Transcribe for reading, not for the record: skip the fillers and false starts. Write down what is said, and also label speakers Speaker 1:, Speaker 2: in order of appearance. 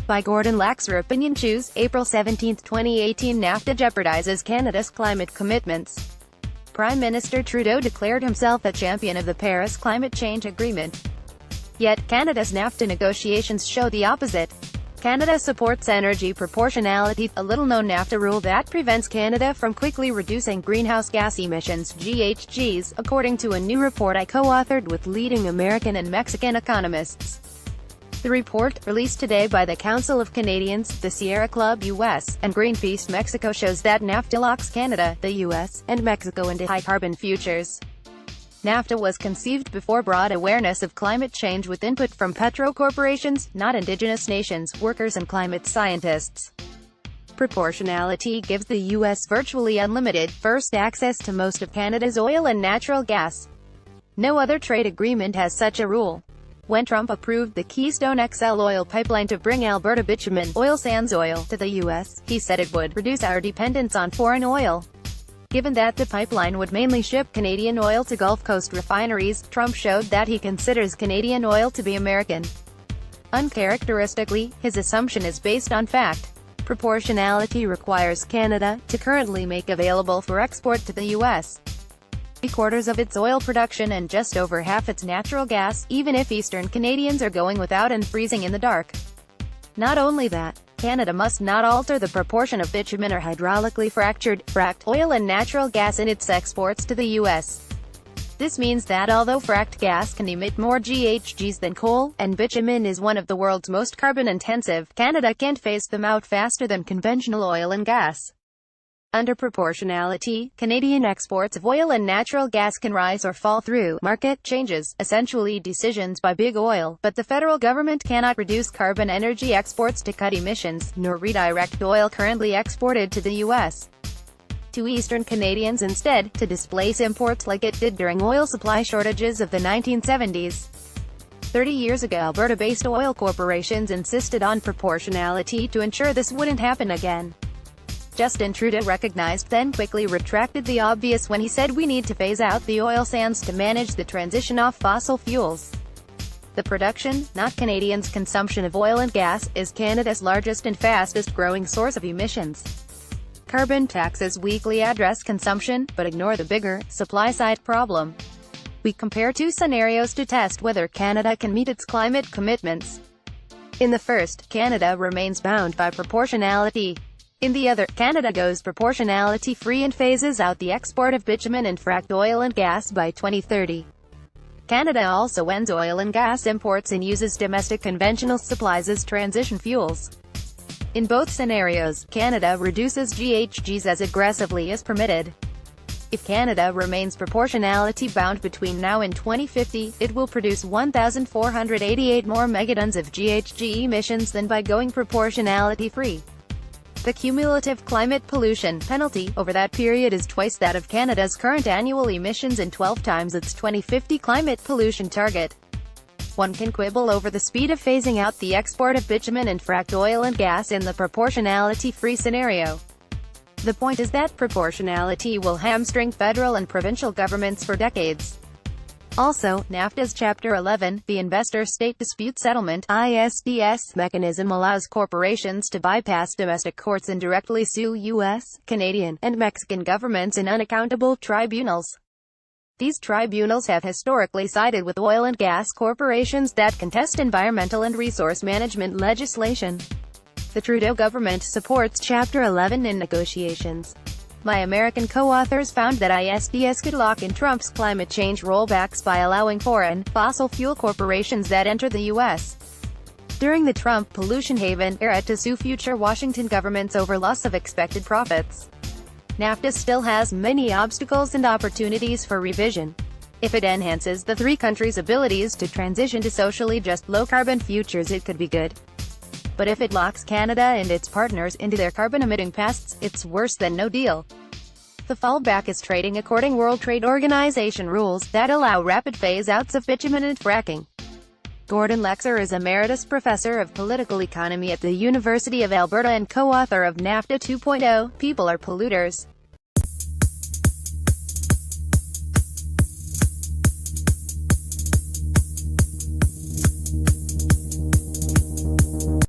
Speaker 1: By Gordon LaxerOpinionTues, April 17, 2018. NAFTA jeopardizes Canada's climate commitments. Prime Minister Trudeau declared himself a champion of the Paris Climate Change Agreement. Yet, Canada's NAFTA negotiations show the opposite. Canada supports energy proportionality, a little-known NAFTA rule that prevents Canada from quickly reducing greenhouse gas emissions (GHGs), according to a new report I co-authored with leading American and Mexican economists. The report, released today by the Council of Canadians, the Sierra Club US, and Greenpeace Mexico, shows that NAFTA locks Canada, the US, and Mexico into high-carbon futures. NAFTA was conceived before broad awareness of climate change, with input from petro corporations, not Indigenous nations, workers and climate scientists. Proportionality gives the U.S. virtually unlimited, first access to most of Canada's oil and natural gas. No other trade agreement has such a rule. When Trump approved the Keystone XL oil pipeline to bring Alberta bitumen, oil sands oil, to the U.S., he said it would reduce our dependence on foreign oil. Given that the pipeline would mainly ship Canadian oil to Gulf Coast refineries, Trump showed that he considers Canadian oil to be American. Uncharacteristically, his assumption is based on fact. Proportionality requires Canada to currently make available for export to the U.S. 3/4 of its oil production and just over half its natural gas, even if Eastern Canadians are going without and freezing in the dark. Not only that, Canada must not alter the proportion of bitumen or hydraulically fracked oil and natural gas in its exports to the U.S. This means that although fracked gas can emit more GHGs than coal, and bitumen is one of the world's most carbon-intensive, Canada can't phase them out faster than conventional oil and gas. Under proportionality, Canadian exports of oil and natural gas can rise or fall through market changes, essentially decisions by big oil, but the federal government cannot reduce carbon energy exports to cut emissions, nor redirect oil currently exported to the U.S. to Eastern Canadians instead, to displace imports like it did during oil supply shortages of the 1970s. 30 years ago, Alberta-based oil corporations insisted on proportionality to ensure this wouldn't happen again. Justin Trudeau recognized, then quickly retracted the obvious when he said we need to phase out the oil sands to manage the transition off fossil fuels. The production, not Canadians' consumption of oil and gas, is Canada's largest and fastest-growing source of emissions. Carbon taxes weakly address consumption, but ignore the bigger, supply-side problem. We compare two scenarios to test whether Canada can meet its climate commitments. In the first, Canada remains bound by proportionality. In the other, Canada goes proportionality-free and phases out the export of bitumen and fracked oil and gas by 2030. Canada also ends oil and gas imports and uses domestic conventional supplies as transition fuels. In both scenarios, Canada reduces GHGs as aggressively as permitted. If Canada remains proportionality-bound between now and 2050, it will produce 1,488 more megatons of GHG emissions than by going proportionality-free. The cumulative climate pollution penalty over that period is twice that of Canada's current annual emissions and 12 times its 2050 climate pollution target. One can quibble over the speed of phasing out the export of bitumen and fracked oil and gas in the proportionality-free scenario. The point is that proportionality will hamstring federal and provincial governments for decades. Also, NAFTA's Chapter 11, the Investor-State Dispute Settlement (ISDS) mechanism, allows corporations to bypass domestic courts and directly sue U.S., Canadian, and Mexican governments in unaccountable tribunals. These tribunals have historically sided with oil and gas corporations that contest environmental and resource management legislation. The Trudeau government supports Chapter 11 in negotiations. My American co-authors found that ISDS could lock in Trump's climate change rollbacks by allowing foreign, fossil fuel corporations that enter the U.S. during the Trump pollution haven era to sue future Washington governments over loss of expected profits. NAFTA still has many obstacles and opportunities for revision. If it enhances the three countries' abilities to transition to socially just, low-carbon futures, it could be good. But if it locks Canada and its partners into their carbon-emitting pasts, it's worse than no deal. The fallback is trading according World Trade Organization rules that allow rapid phase-outs of bitumen and fracking. Gordon Laxer is Emeritus Professor of Political Economy at the University of Alberta and co-author of NAFTA 2.0, People Are Polluters.